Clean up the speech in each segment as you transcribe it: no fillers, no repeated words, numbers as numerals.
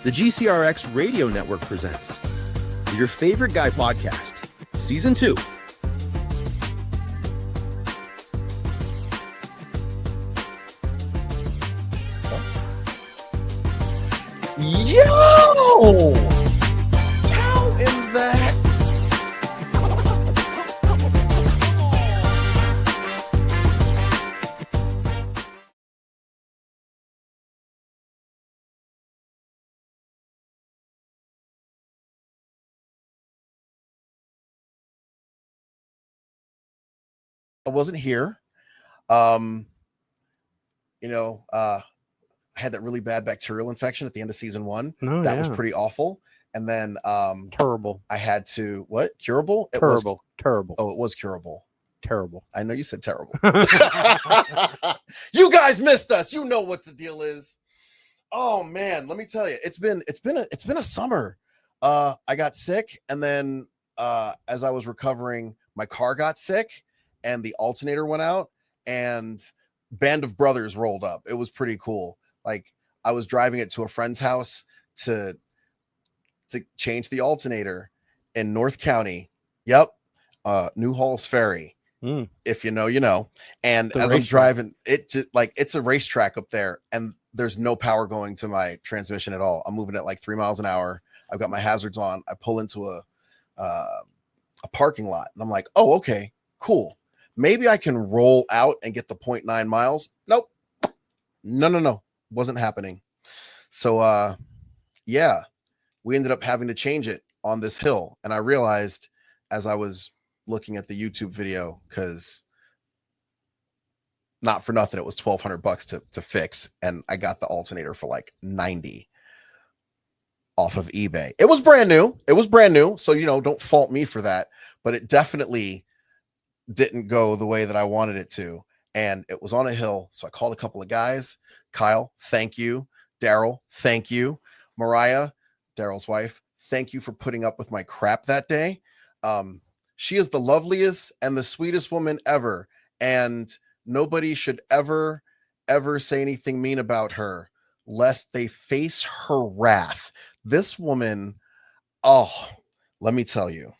The GCRX Radio Network presents Your Favorite Guy Podcast, Season 2. Yo! How in the heck? I wasn't here. I had that really bad bacterial infection at the end of season 1. That was pretty awful. And then terrible. I had to curable? Terrible. Oh, it was curable. Terrible. I know you said terrible. You guys missed us. You know what the deal is. Oh man, let me tell you, it's been a summer. I got sick, and then as I was recovering, my car got sick and the alternator went out, and Band of Brothers rolled up. It was pretty cool. Like, I was driving it to a friend's house to change the alternator in North County. Yep. New Halls Ferry. If you know, you know. And as I'm driving, it just like, it's a racetrack up there, and there's no power going to my transmission at all. I'm moving at like 3 miles an hour. I've got my hazards on. I pull into a parking lot, and I'm like, oh, okay, cool. Maybe I can roll out and get the 0.9 miles. Nope. No. Wasn't happening. So, yeah, we ended up having to change it on this hill. And I realized as I was looking at the YouTube video, because not for nothing, it was $1,200 to fix. And I got the alternator for like 90 off of eBay. It was brand new. So, don't fault me for that, but it definitely didn't go the way that I wanted it to. And it was on a hill. So I called a couple of guys. Kyle, thank you. Daryl, thank you. Mariah, Daryl's wife, thank you for putting up with my crap that day. She is the loveliest and the sweetest woman ever. And nobody should ever say anything mean about her, lest they face her wrath. This woman, let me tell you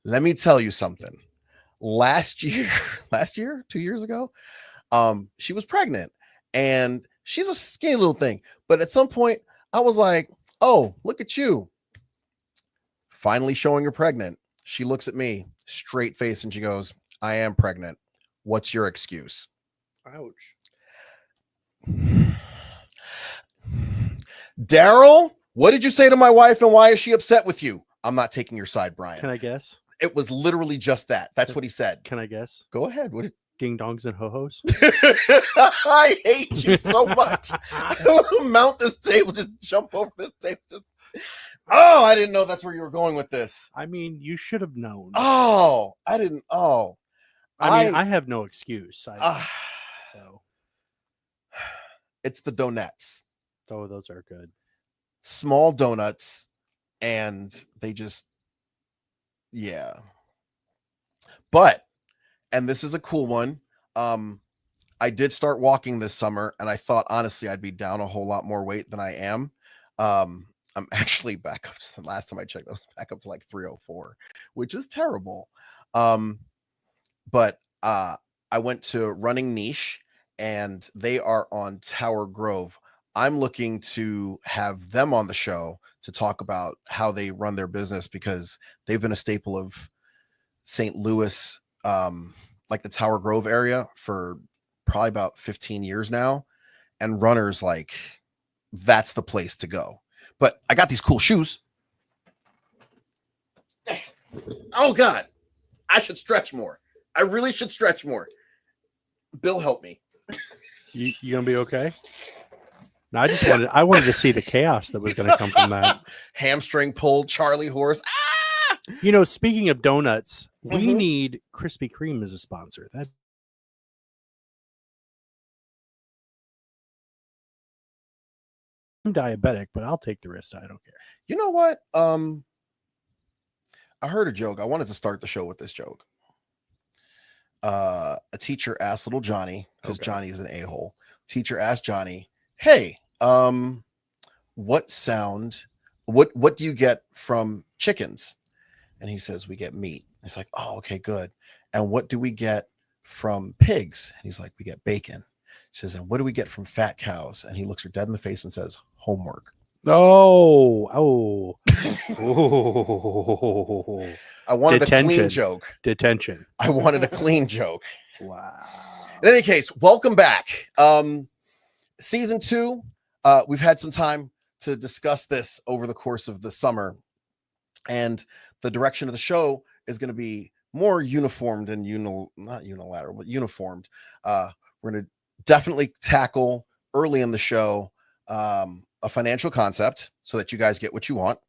something. Last year, 2 years ago, she was pregnant, and she's a skinny little thing. But at some point I was like, oh, look at you. Finally showing her pregnant. She looks at me straight face and she goes, I am pregnant. What's your excuse? Ouch. Daryl, what did you say to my wife, and why is she upset with you? I'm not taking your side, Brian. Can I guess? It was literally just that. That's what he said. Can I guess? Go ahead. What? Ding dongs and ho-hos. I hate you so much. I will mount this table, just jump over this table. Oh, I didn't know that's where you were going with this. I mean, you should have known. Oh, I didn't. Oh, I have no excuse. So it's the donuts. Oh, those are good. Small donuts, and they just, yeah. But, and this is a cool one. I did start walking this summer, and I thought honestly I'd be down a whole lot more weight than I am. I'm actually back up to the last time I checked, I was back up to like 304, which is terrible. But I went to Running Niche, and they are on Tower Grove. I'm looking to have them on the show to talk about how they run their business, because they've been a staple of St. Louis, like the Tower Grove area, for probably about 15 years now. And runners, like, that's the place to go. But I got these cool shoes. Oh God, I should stretch more. I really should stretch more. Bill, help me. You gonna be okay? No, I wanted to see the chaos that was going to come from that. Hamstring pulled, Charlie horse. Ah! Speaking of donuts, we need Krispy Kreme as a sponsor. I'm diabetic, but I'll take the risk. I don't care. You know what? I heard a joke. I wanted to start the show with this joke. A teacher asked little Johnny, because Johnny's an a-hole. Teacher asked Johnny, hey, what sound, what do you get from chickens? And he says, we get meat. It's like, oh, okay, good. And what do we get from pigs? And he's like, we get bacon. He says, and what do we get from fat cows? And he looks her dead in the face and says, homework. Oh. Oh. I wanted a clean Detention. joke. Detention. I wanted a clean joke. Wow. In any case, welcome back. Season 2, we've had some time to discuss this over the course of the summer. And the direction of the show is going to be more uniformed and not unilateral, but uniformed. We're going to definitely tackle early in the show a financial concept so that you guys get what you want.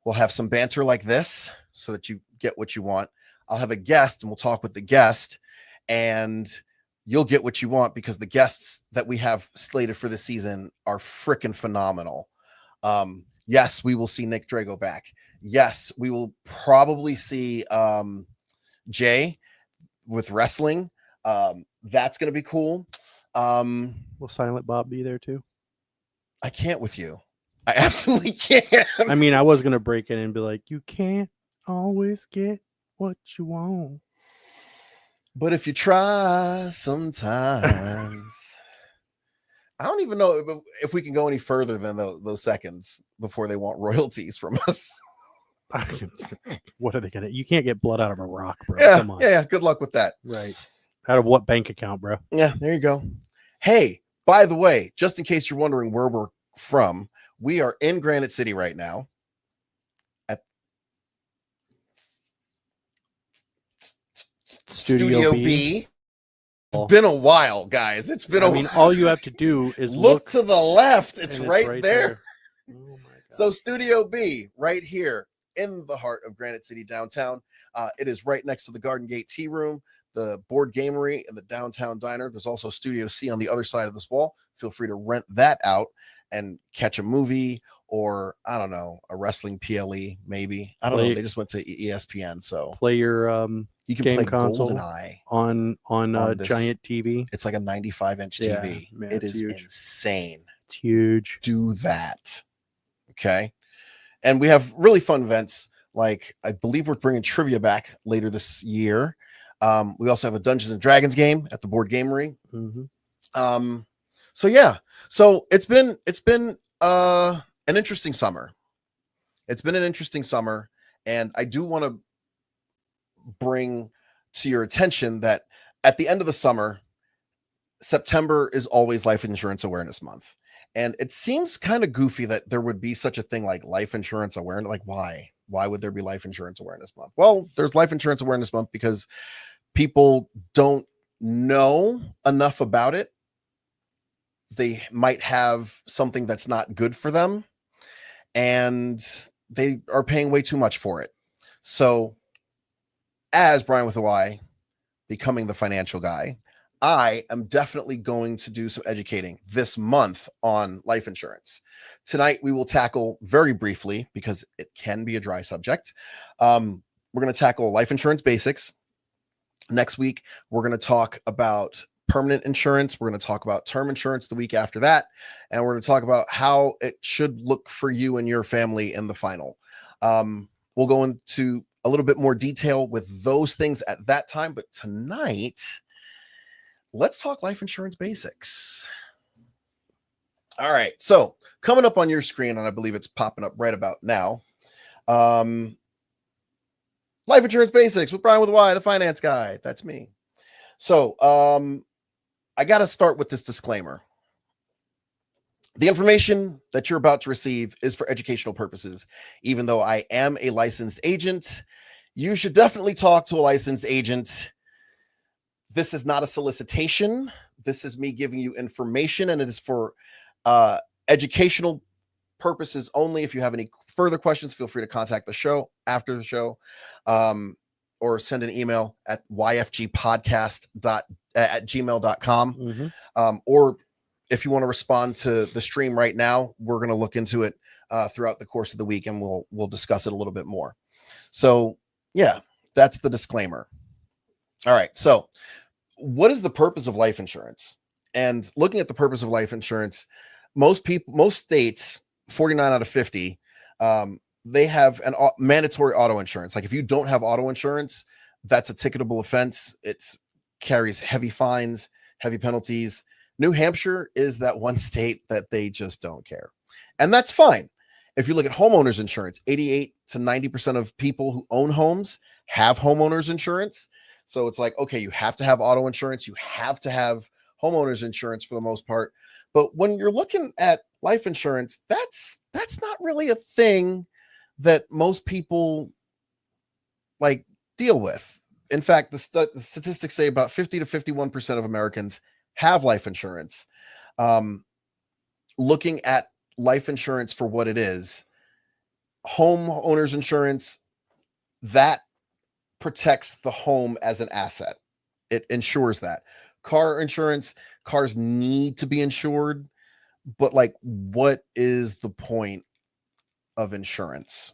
We'll have some banter like this so that you get what you want. I'll have a guest and we'll talk with the guest, and you'll get what you want because the guests that we have slated for this season are freaking phenomenal. Yes, we will see Nick Drago back. Yes, we will probably see Jay with wrestling. That's going to be cool. Will Silent Bob be there too? I can't with you. I absolutely can't. I mean, I was going to break in and be like, you can't always get what you want. But if you try sometimes. I don't even know if we can go any further than those seconds before they want royalties from us. What are they going to? You can't get blood out of a rock, bro. Yeah, Come on. yeah. Good luck with that. Right. Out of what bank account, bro? Yeah, there you go. Hey, by the way, just in case you're wondering where we're from, we are in Granite City right now at Studio B. It's been a while, guys. It's been all you have to do is look to the left. It's right there. Oh my God. So Studio B, right here in the heart of Granite City downtown. It is right next to the Garden Gate Tea Room, the Board Gamery, and the Downtown Diner. There's also Studio C on the other side of this wall. Feel free to rent that out and catch a movie or, I don't know, a wrestling PLE, maybe. I don't know. They just went to ESPN, so play your you can game play console GoldenEye on a this giant TV. It's like a 95-inch TV. Man, it is huge. insane. It's huge. Do that. Okay. And we have really fun events. Like, I believe we're bringing trivia back later this year. We also have a Dungeons and Dragons game at the Board Gamery. Mm-hmm. So yeah. So it's been an interesting summer. It's been an interesting summer. And I do want to bring to your attention that at the end of the summer, September is always Life Insurance Awareness Month. And it seems kind of goofy that there would be such a thing like life insurance awareness. Like, why? Why would there be Life Insurance Awareness Month? Well, there's Life Insurance Awareness Month because people don't know enough about it. They might have something that's not good for them, and they are paying way too much for it. So, as Brian with a Y, becoming the financial guy, I am definitely going to do some educating this month on life insurance. Tonight, we will tackle very briefly, because it can be a dry subject. We're going to tackle life insurance basics. Next week, we're going to talk about permanent insurance. We're going to talk about term insurance the week after that. And we're going to talk about how it should look for you and your family in the final. We'll go into a little bit more detail with those things at that time. But tonight, let's talk life insurance basics. All right. So coming up on your screen, and I believe it's popping up right about now. Life insurance basics with Brian with a Y, the finance guy. That's me. So I got to start with this disclaimer. The information that you're about to receive is for educational purposes. Even though I am a licensed agent, you should definitely talk to a licensed agent. This is not a solicitation. This is me giving you information, and it is for educational purposes only. If you have any further questions, feel free to contact the show after the show, or send an email at yfgpodcast@gmail.com. Mm-hmm. Or if you want to respond to the stream right now, we're going to look into it throughout the course of the week, and we'll discuss it a little bit more. So yeah, that's the disclaimer. All right. So what is the purpose of life insurance? And looking at the purpose of life insurance, most states 49 out of 50, they have an mandatory auto insurance. Like if you don't have auto insurance, that's a ticketable offense. It's carries heavy fines, heavy penalties. New Hampshire is that one state that they just don't care. And that's fine. If you look at homeowners insurance, 88 to 90% of people who own homes have homeowners insurance. So it's like, okay, you have to have auto insurance. You have to have homeowners insurance for the most part. But when you're looking at life insurance, that's not really a thing that most people like deal with. In fact, the statistics say about 50 to 51% of Americans have life insurance. Looking at life insurance for what it is, homeowners insurance, that protects the home as an asset. It ensures that. Car insurance, cars need to be insured, but like, what is the point of insurance?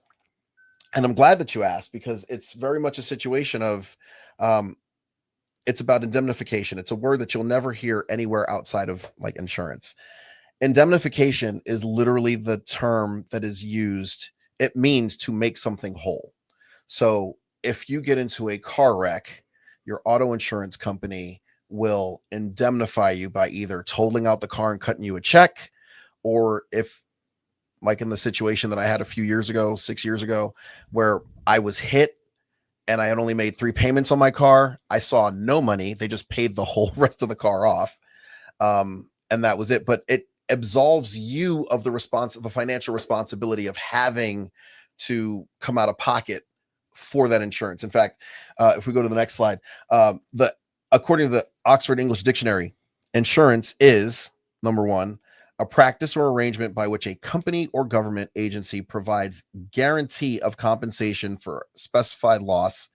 And I'm glad that you asked, because it's very much a situation of it's about indemnification. It's a word that you'll never hear anywhere outside of like insurance. Indemnification is literally the term that is used. It means to make something whole. So if you get into a car wreck, your auto insurance company will indemnify you by either totaling out the car and cutting you a check, or if, like in the situation that I had a few years ago, 6 years ago, where I was hit and I had only made 3 payments on my car, I saw no money. They just paid the whole rest of the car off. And that was it. But it absolves you of the financial responsibility of having to come out of pocket for that insurance. In fact, if we go to the next slide, according to the Oxford English Dictionary, insurance is, number one, a practice or arrangement by which a company or government agency provides guarantee of compensation for specified loss,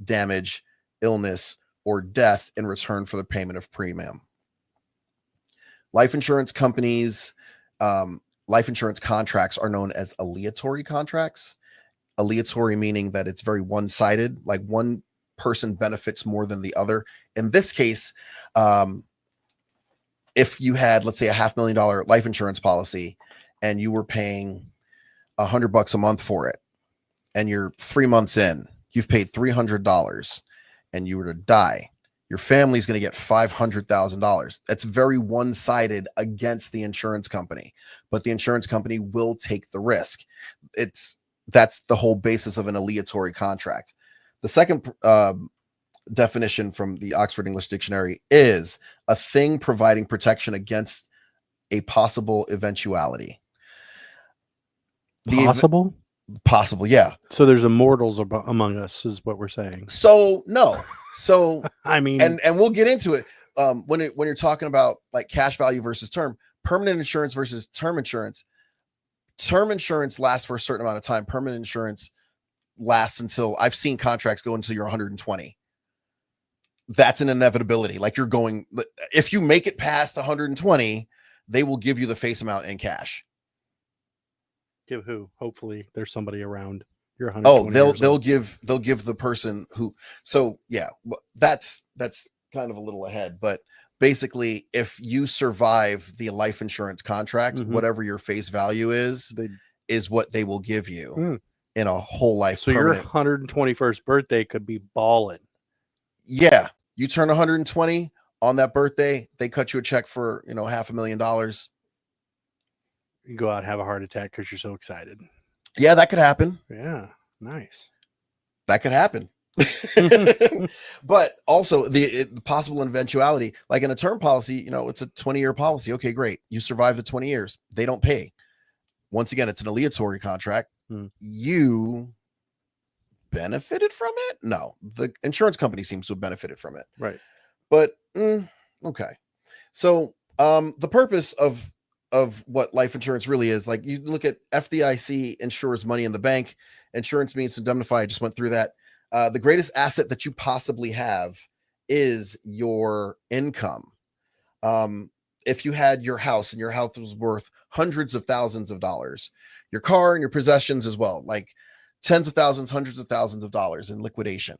damage, illness, or death in return for the payment of premium. Life insurance companies, life insurance contracts are known as aleatory contracts. Aleatory meaning that it's very one-sided, like one person benefits more than the other. In this case, if you had, let's say, $500,000 life insurance policy and you were paying $100 a month for it, and you're 3 months in, you've paid $300, and you were to die, your family's going to get $500,000. That's very one-sided against the insurance company, but the insurance company will take the risk. That's the whole basis of an aleatory contract. The second definition from the Oxford English Dictionary is a thing providing protection against a possible eventuality. Possible, yeah. So there's immortals among us, is what we're saying. So no, so I mean, and we'll get into it when you're talking about like cash value versus term, permanent insurance versus term insurance. Term insurance lasts for a certain amount of time. Permanent insurance lasts until, I've seen contracts go until you're 120. That's an inevitability. Like you're going, if you make it past 120, they will give you the face amount in cash. Give who? Hopefully there's somebody around. You're 120. Oh, they'll give the person who, so yeah, that's kind of a little ahead, but basically if you survive the life insurance contract, whatever your face value is what they will give you in a whole life. So permanent. Your 121st birthday could be balling. Yeah, you turn 120 on that birthday, they cut you a check for, $500,000. You go out and have a heart attack because you're so excited. Yeah, that could happen. Yeah, nice. That could happen. But also the possible eventuality, like in a term policy, it's a 20-year policy. Okay, great. You survive the 20 years. They don't pay. Once again, it's an aleatory contract. You benefited from it? No, the insurance company seems to have benefited from it. Right. But okay. So the purpose of what life insurance really is, like you look at FDIC insures money in the bank. Insurance means to indemnify. I just went through that. The greatest asset that you possibly have is your income. If you had your house and your house was worth hundreds of thousands of dollars, your car and your possessions as well, like tens of thousands, hundreds of thousands of dollars in liquidation,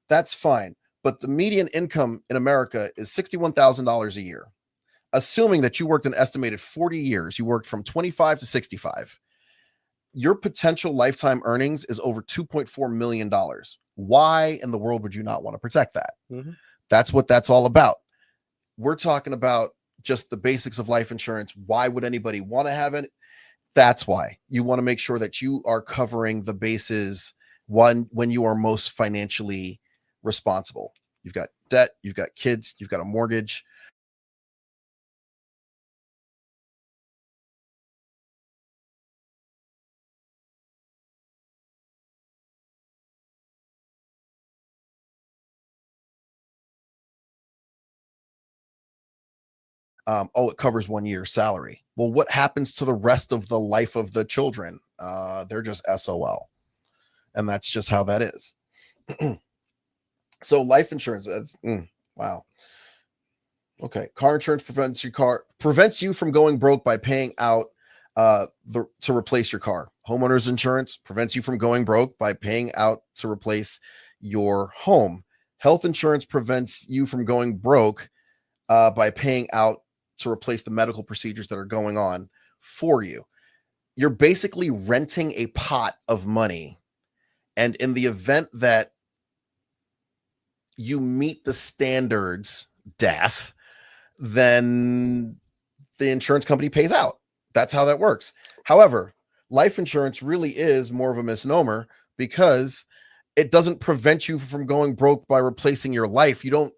that's fine. But the median income in America is $61,000 a year. assuming that you worked an estimated 40 years, you worked from 25 to 65, your potential lifetime earnings is over $2.4 million. Why in the world would you not want to protect that? Mhm. That's what that's all about. We're talking about just the basics of life insurance. Why would anybody want to have it? That's why you want to make sure that you are covering the bases when you are most financially responsible. You've got debt, you've got kids, you've got a mortgage. It covers 1 year's salary. Well, what happens to the rest of the life of the children? They're just SOL. And that's just how that is. So life insurance, wow. Okay. Car insurance prevents you from going broke by paying out to replace your car. Homeowners insurance prevents you from going broke by paying out to replace your home. Health insurance prevents you from going broke by paying out to replace the medical procedures that are going on for you. You're basically renting a pot of money. And in the event that you meet the standards, death, then the insurance company pays out. That's how that works. However, life insurance really is more of a misnomer because it doesn't prevent you from going broke by replacing your life. You're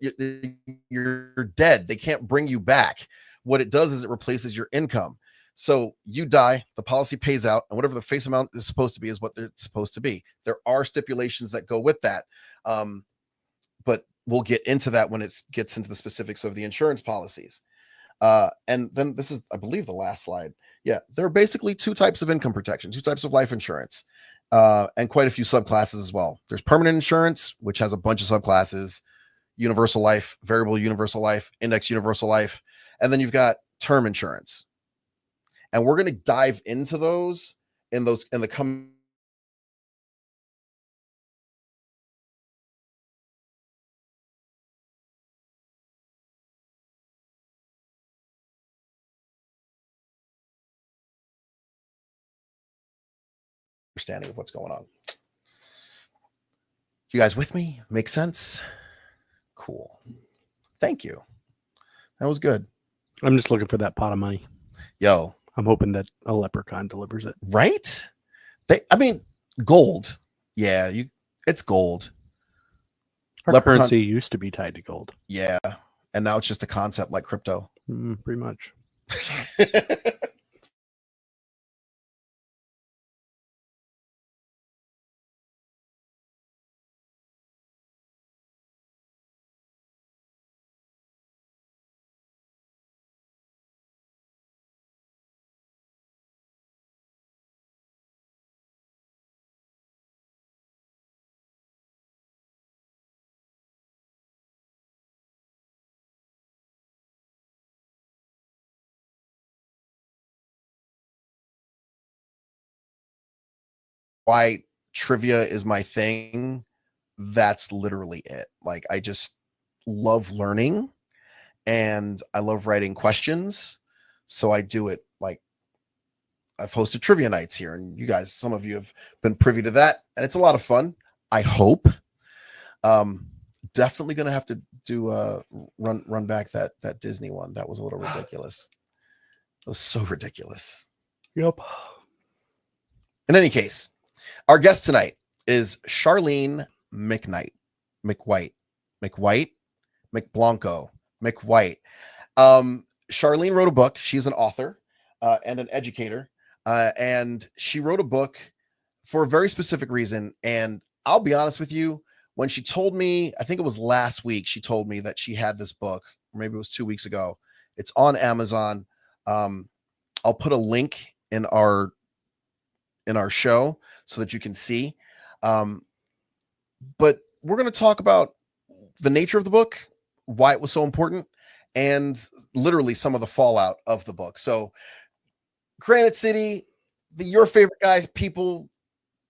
dead. They can't bring you back. What it does is it replaces your income. So you die, the policy pays out, and whatever the face amount is supposed to be is what it's supposed to be. There are stipulations that go with that. But we'll get into that when it gets into the specifics of the insurance policies. And then this is, I believe, the last slide. Yeah, there are basically two types of income protection, two types of life insurance, and quite a few subclasses as well. There's permanent insurance, which has a bunch of subclasses, universal life, variable universal life, index universal life, and then you've got term insurance. And we're going to dive into those in the coming. Understanding of what's going on. You guys with me? Make sense? Cool. Thank you. That was good. I'm just looking for that pot of money. Yo. I'm hoping that a leprechaun delivers it. Right? Gold. Yeah, it's gold. Our currency used to be tied to gold. Yeah. And now it's just a concept like crypto. Pretty much. Why trivia is my thing. That's literally it. Like, I just love learning and I love writing questions. So I do it. Like, I've hosted trivia nights here, and you guys, some of you have been privy to that, and it's a lot of fun. I hope. Definitely gonna have to do run back that Disney one. That was a little ridiculous. It was so ridiculous. Yep. In any case, our guest tonight is Charlene McBlanco. Charlene wrote a book. She's an author and an educator. And she wrote a book for a very specific reason. And I'll be honest with you, when she told me, I think it was last week, she told me that she had this book, or maybe it was 2 weeks ago. It's on Amazon. I'll put a link in our show so that you can see. But we're going to talk about the nature of the book, why it was so important, and literally some of the fallout of the book. So Granite City, your favorite guys,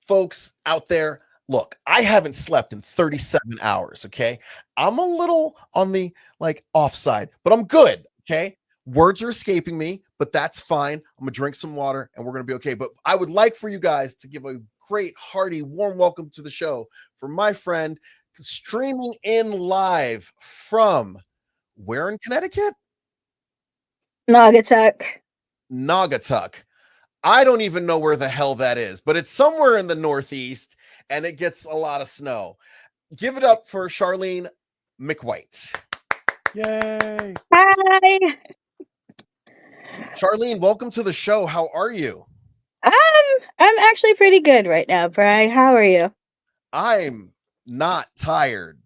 folks out there, look, I haven't slept in 37 hours. Okay. I'm a little on the offside, but I'm good. Okay. Words are escaping me, but that's fine. I'm gonna drink some water and we're gonna be okay. But I would like for you guys to give a great, hearty, warm welcome to the show for my friend streaming in live from where in Connecticut? Naugatuck. Naugatuck. I don't even know where the hell that is, but it's somewhere in the Northeast and it gets a lot of snow. Give it up for Charlene McWhite. Yay! Hi. Charlene, welcome to the show. How are you? I'm actually pretty good right now, Bri. How are you? I'm not tired.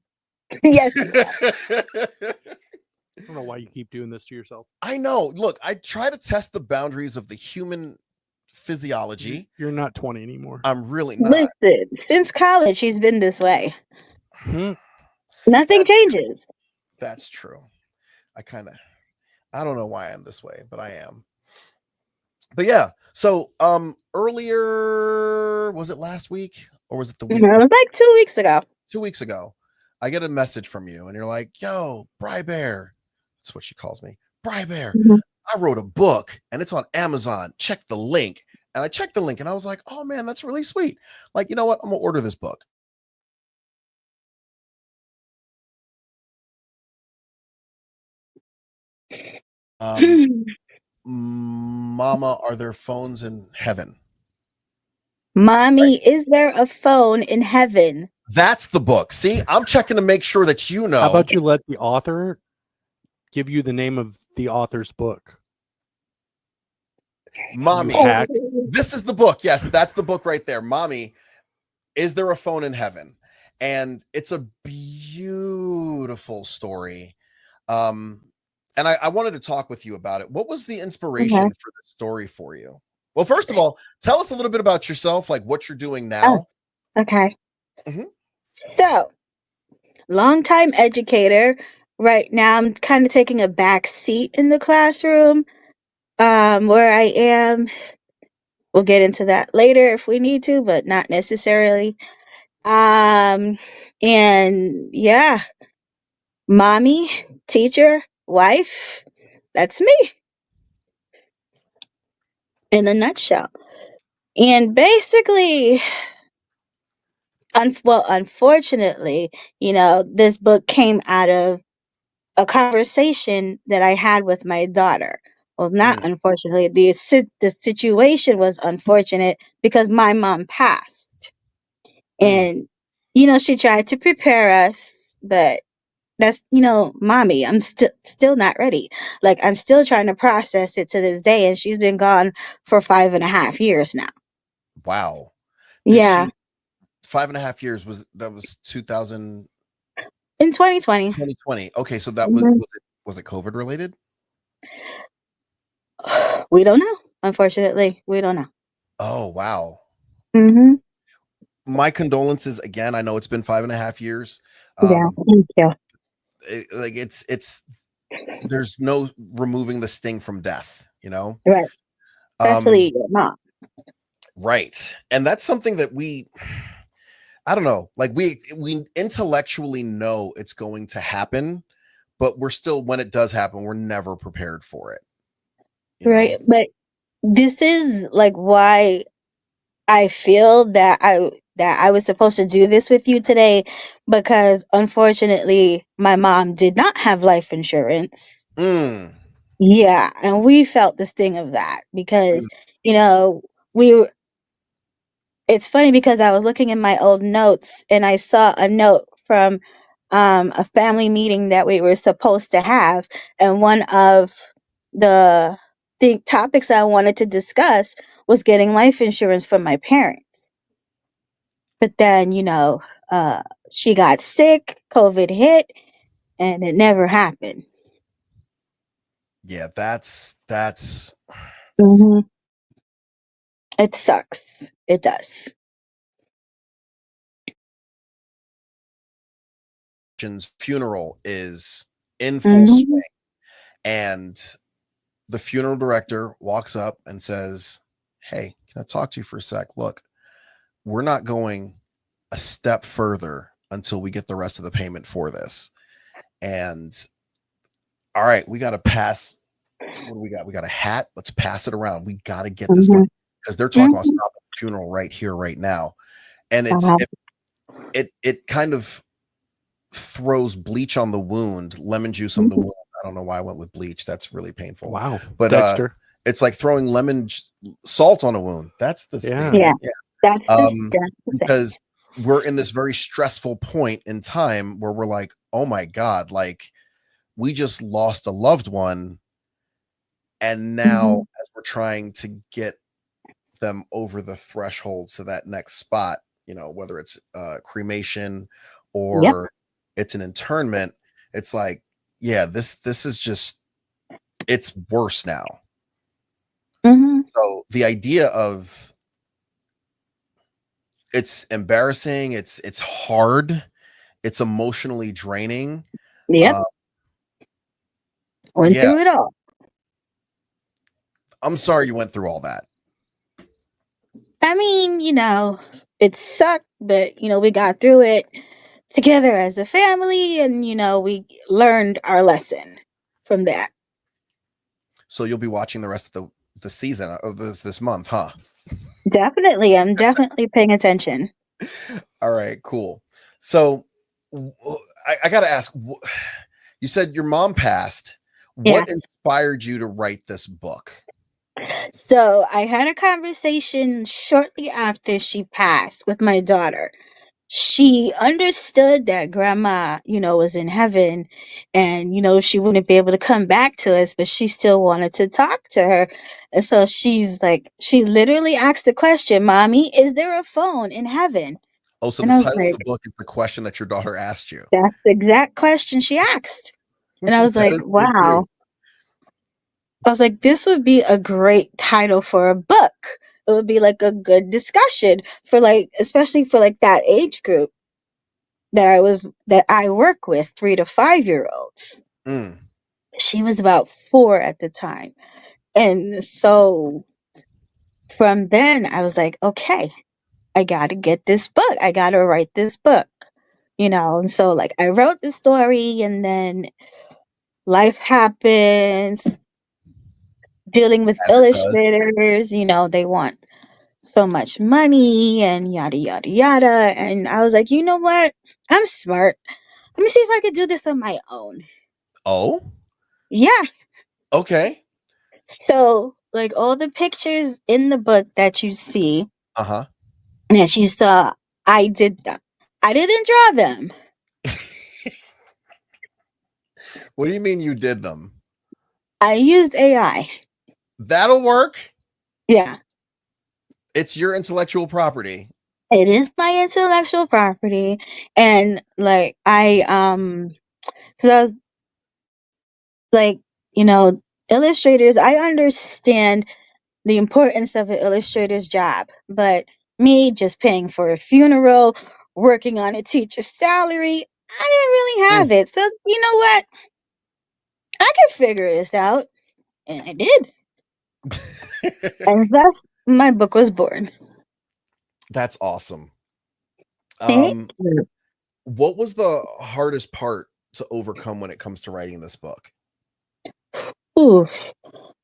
Yes. I don't know why you keep doing this to yourself. I know. Look, I try to test the boundaries of the human physiology. You're not 20 anymore. I'm really not. Listen, since college, he's been this way. Hmm. Nothing changes. That's true. I don't know why I'm this way, but I am. But yeah, so earlier, was it last week or was it the week? It was like 2 weeks ago. 2 weeks ago, I get a message from you and you're like, yo, Bri Bear. That's what she calls me. Bri Bear. Mhm. I wrote a book and it's on Amazon. Check the link. And I checked the link and I was like, oh man, that's really sweet. Like, you know what? I'm gonna order this book. Mama, are there phones in heaven? Mommy, is there a phone in heaven? That's the book. See, I'm checking to make sure that you know. How about you let the author give you the name of the author's book? Mommy, Hack. this is the book. Yes, that's the book right there. Mommy, is there a phone in heaven? And it's a beautiful story. And I wanted to talk with you about it. What was the inspiration for the story for you? Well, first of all, tell us a little bit about yourself, like what you're doing now. Okay. Mhm. So, longtime educator. Right now, I'm kind of taking a back seat in the classroom. Where I am, we'll get into that later if we need to, but not necessarily. And yeah, mommy, teacher, wife. That's me in a nutshell. And basically, unfortunately, this book came out of a conversation that I had with my daughter. Well, not unfortunately, the situation was unfortunate because my mom passed. And, she tried to prepare us, but that's, mommy, I'm still not ready. Like, I'm still trying to process it to this day. And she's been gone for 5.5 years now. Wow. Yeah. 5.5 years was 2000 In 2020. 2020. Okay, so that Mhm. was it COVID related? We don't know. Unfortunately, we don't know. Oh wow. Mm-hmm. My condolences again. I know it's been 5.5 years. Yeah. Thank you. It's there's no removing the sting from death, Right. Especially your mom. Right. And that's something that I don't know, like we intellectually know it's going to happen, but we're still, when it does happen, we're never prepared for it. Right. But this is like why I feel that I was supposed to do this with you today, because unfortunately my mom did not have life insurance. Yeah, and we felt the sting of that because, we it's funny because I was looking in my old notes and I saw a note from a family meeting that we were supposed to have, and one of the topics I wanted to discuss was getting life insurance for my parents. But then, she got sick, COVID hit, and it never happened. Yeah, that's Mm-hmm. It sucks. It does. funeral is in full swing, and the funeral director walks up and says, hey, can I talk to you for a sec? Look, we're not going a step further until we get the rest of the payment for this. And all right, we got to pass what do we got? We got a hat. Let's pass it around. We got to get this book because they're talking about stopping the funeral right here, right now. And it kind of throws bleach on the wound, lemon juice on the wound. I don't know why I went with bleach. That's really painful. Wow. But Dexter. it's like throwing salt on a wound. That's the Yeah. statement. Yeah. That's the because we're in this very stressful point in time where we're like, oh my God, like we just lost a loved one. And now as we're trying to get them over the threshold to that next spot, you know, whether it's cremation or it's an internment, it's like, yeah, this is just, it's worse now. So the idea of it's embarrassing, it's hard, it's emotionally draining. Went through it all. I'm sorry you went through all that. I mean, you know, it sucked, but you know, we got through it together as a family, and you know, we learned our lesson from that. So you'll be watching the rest of the season of this month, huh? Definitely. I'm definitely paying attention. All right, cool. So I got to ask, you said your mom passed. What Yes. inspired you to write this book? So I had a conversation shortly after she passed with my daughter. She understood that grandma, you know, was in heaven and, you know, she wouldn't be able to come back to us, but she still wanted to talk to her. And so she's like, she literally asked the question, Mommy, is there a phone in heaven? Oh, so And the I was title like, of the book is the question that your daughter asked you. that's the exact question she asked. And I was That like, is so wow. cute. I was like, this would be a great title for a book. It would be like a good discussion for like, especially for like that age group that I work with, 3 to 5-year-olds. She was about 4 at the time. And so from then I was like, okay, I got to get this book. I got to write this book, you know? And so like I wrote the story and then life happens, dealing with As it does. illustrators, you know, they want so much money and yada, yada, yada. And I was like, you know what? I'm smart. Let me see if I could do this on my own. Oh, Yeah. okay. So, like all the pictures in the book that you see, Uh-huh. and that you saw, I did them. I didn't draw them. What do you mean you did them? I used AI. That'll work. Yeah. It's your intellectual property. It is my intellectual property. And like because I was like, you know, illustrators, I understand the importance of an illustrator's job, but me just paying for a funeral, working on a teacher's salary, I didn't really have it. So you know what? I can figure this out. And I did. And thus my book was born. That's awesome. Thank you. What was the hardest part to overcome when it comes to writing this book? Ooh.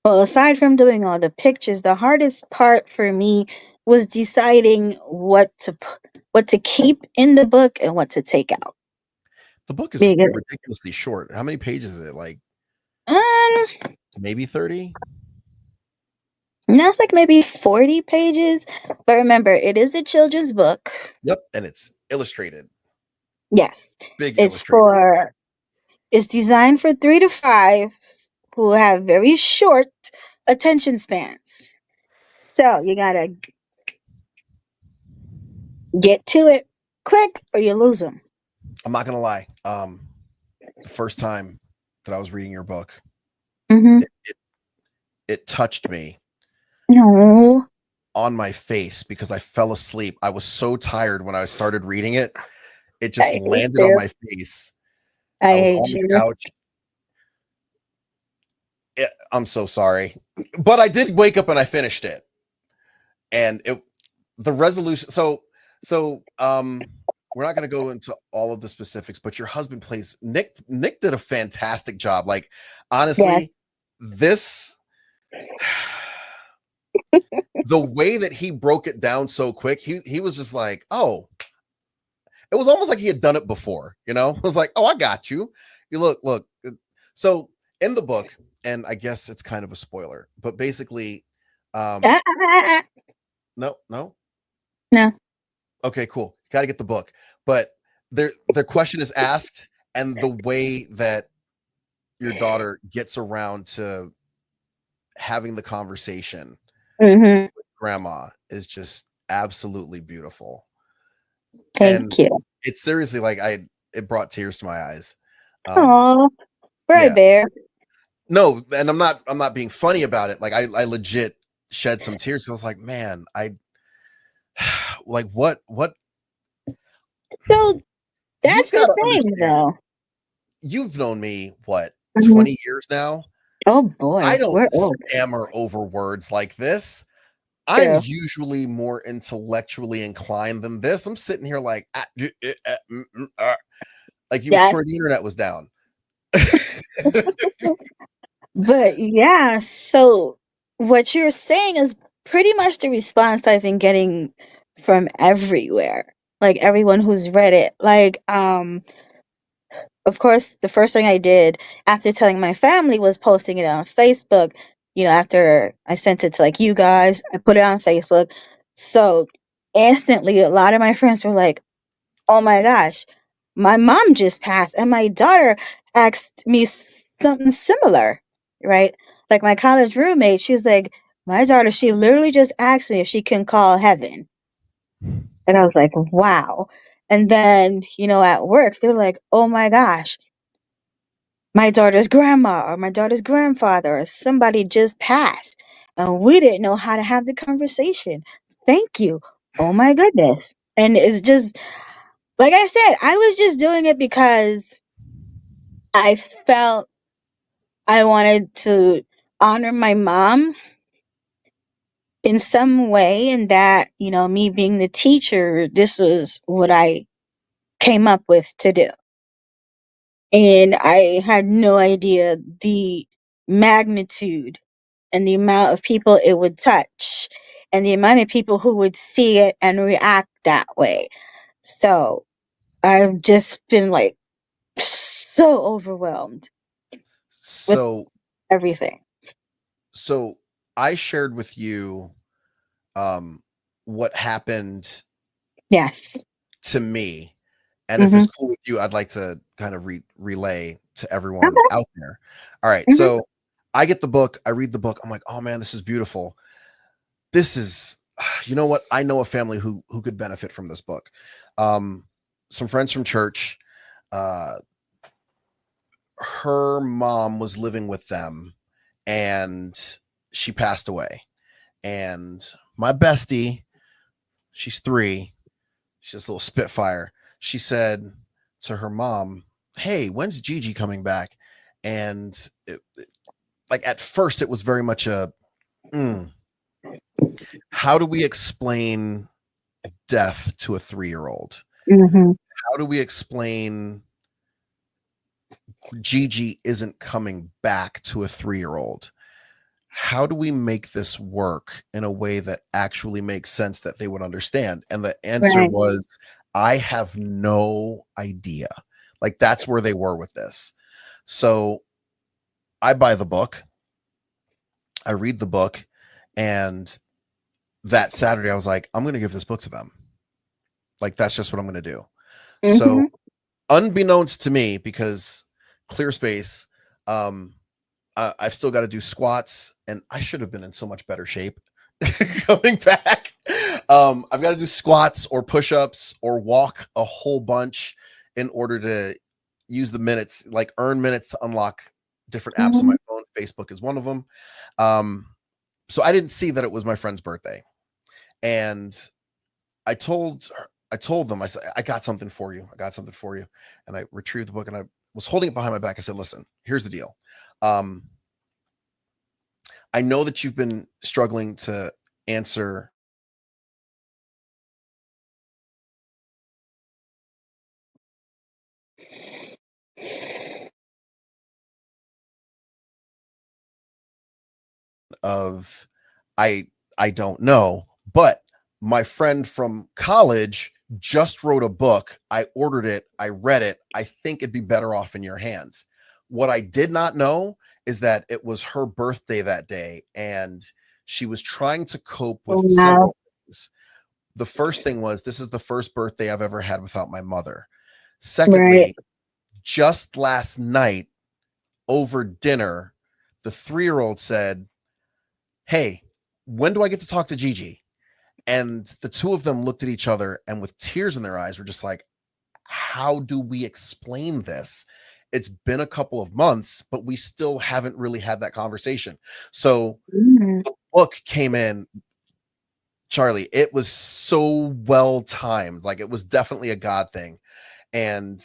Well, aside from doing all the pictures, the hardest part for me was deciding what to keep in the book and what to take out. The book is Because, ridiculously short. How many pages is it? Like um, maybe 30? that's like maybe 40 pages. But remember, it is a children's book. Yep, and it's illustrated. Yes. Big It's illustrated. it's designed for 3 to 5s who have very short attention spans. So you gotta get to it quick or you lose them. I'm not gonna lie. The first time that I was reading your book, Mm-hmm. it touched me No. on my face because I fell asleep. I was so tired when I started reading it. It just I hate landed on you. my face. I I was hate on the you. couch. I'm so sorry, but I did wake up and I finished it, and the resolution. So we're not going to go into all of the specifics, but your husband plays Nick. Nick did a fantastic job. Like Yes. honestly, this the way that he broke it down so quick, he was just like, oh, it was almost like he had done it before, you know? It was like, oh, I got you. You look. So in the book, and I guess it's kind of a spoiler, but basically, Ah, ah, ah, ah. no. No. Okay, cool. Got to get the book. But the question is asked, and the way that your daughter gets around to having the conversation Hmm. with grandma is just absolutely beautiful. And Thank you. it's seriously like it brought tears to my eyes. Um, Oh, Brother yeah. Bear. No, and I'm not being funny about it. Like I legit shed some tears. I was like, man, I like what So you've that's got the to thing, understand. though. You've known me what Mhm. 20 years now. Oh I boy, don't we're old. stammer over words like this. I'm True. usually more intellectually inclined than this. I'm sitting here like like you would Yes. swear the internet was down. But yeah, so what you're saying is pretty much the response I've been getting from everywhere. Like everyone who's read it. Like, of course, the first thing I did after telling my family was posting it on Facebook. After I sent it to like you guys, I put it on Facebook. So instantly, a lot of my friends were like, oh my gosh, my mom just passed, and my daughter asked me something similar, right? Like my college roommate, she's like, my daughter, she literally just asked me if she can call heaven. And I was like, wow. And then, at work, they're like, oh my gosh, my daughter's grandma or my daughter's grandfather or somebody just passed. And we didn't know how to have the conversation. Thank you. Oh my goodness. And it's just, like I said, I was just doing it because I felt I wanted to honor my mom in some way, and that, me being the teacher, this was what I came up with to do. And I had no idea the magnitude and the amount of people it would touch and the amount of people who would see it and react that way. So I've just been like so overwhelmed with So everything. so I shared with you um what happened Yes. to me. And if Mhm. it's cool with you, I'd like to kind of relay to everyone Okay. out there. All right. Mhm. So I get the book, I read the book. I'm like, oh man, this is beautiful. This is, you know what? I know a family who could benefit from this book. Um, some friends from church, uh, her mom was living with them and she passed away. And my bestie, she's 3, she's this little spitfire. She said to her mom, hey, when's Gigi coming back? And like at first it was very much a how do we explain death to a 3-year-old? Mhm. How do we explain Gigi isn't coming back to a 3-year-old? How do we make this work in a way that actually makes sense that they would understand? And the answer Right. was, I have no idea. Like that's where they were with this. So I buy the book, I read the book, and that Saturday I was like, I'm going to give this book to them. Like that's just what I'm going to do. So Mhm. unbeknownst to me, because clear space, um, I've still got to do squats, and I should have been in so much better shape coming back. I've got to do squats or push-ups or walk a whole bunch in order to use the minutes, like earn minutes to unlock different apps on my Mhm. phone. Facebook is one of them. Um, so I didn't see that it was my friend's birthday, and I told them, I said, I got something for you. I got something for you. And I retrieved the book and I was holding it behind my back. I said, listen, here's the deal. Um, I know that you've been struggling to answer of I don't know, but my friend from college just wrote a book. I ordered it, I read it. I think it'd be better off in your hands. What I did not know is that it was her birthday that day, and she was trying to cope with Wow. several things. The first thing was, this is the first birthday I've ever had without my mother. Secondly, Right. just last night over dinner, the 3-year-old said, "Hey, when do I get to talk to Gigi?" And the two of them looked at each other and with tears in their eyes were just like, how do we explain this? It's been a couple of months, but we still haven't really had that conversation. So Mm. the book came in, Charlie, it was so well timed. Like, it was definitely a God thing. And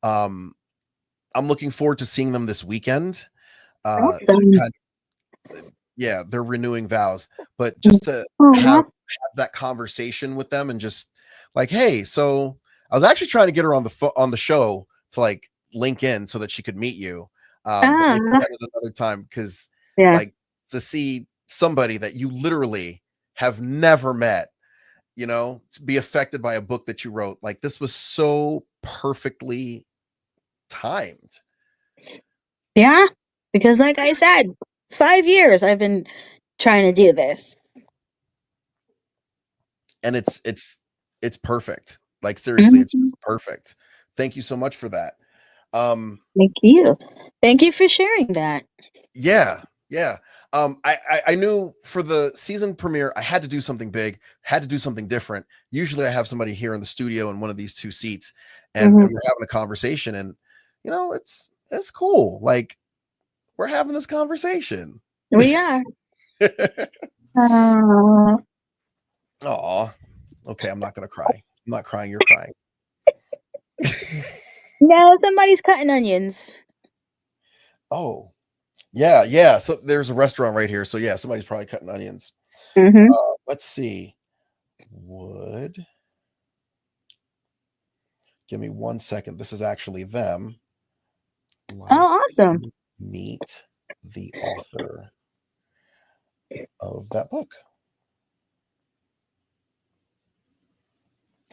I'm looking forward to seeing them this weekend. To Awesome. kind yeah, they're renewing vows, but just to have that conversation with them and just like, hey, so I was actually trying to get her on the show to like link in so that she could meet you. But we'll do that at another time, because Yeah. like, to see somebody that you literally have never met, to be affected by a book that you wrote, like, this was so perfectly timed. Yeah. Because like I said, 5 years I've been trying to do this. And it's perfect. Like, seriously, it's Mhm. just perfect. Thank you so much for that. Thank you. Thank you for sharing that. Yeah. I knew for the season premiere I had to do something big, had to do something different. Usually I have somebody here in the studio in one of these two seats, and Mhm. we're having a conversation, and it's cool. Like, we're having this conversation. We are. Uh, Aw. Okay, I'm not gonna cry. I'm not crying, you're crying. no, somebody's cutting onions. Oh, yeah. So there's a restaurant right here. So yeah, somebody's probably cutting onions. Mm-hmm. Let's see. Give me 1 second. This is actually them. Oh, awesome. Meet the author of that book.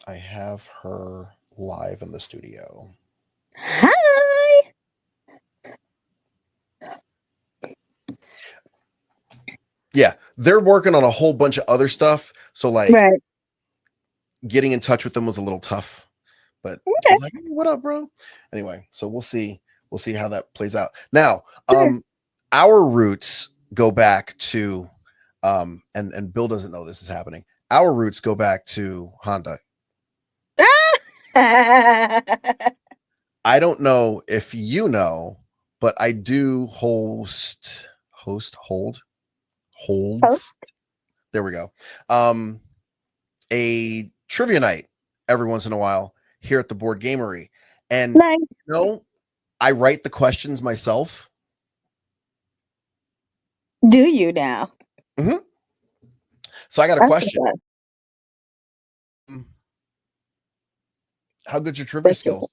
I have her live in the studio. Hi. Yeah, they're working on a whole bunch of other stuff. So like, Right. getting in touch with them was a little tough, but I Okay. was like, "Hey, what up, bro?" Anyway, so we'll see how that plays out. Now, Sure. our roots go back to and Bill doesn't know this is happening. Our roots go back to Honda. I don't know if you know, but I do holds. There we go. A trivia night every once in a while here at the Board Gamery. And Nice. I write the questions myself. Do you now? Mhm. So I got a That's question. what's How good's your trivia What's up. skills?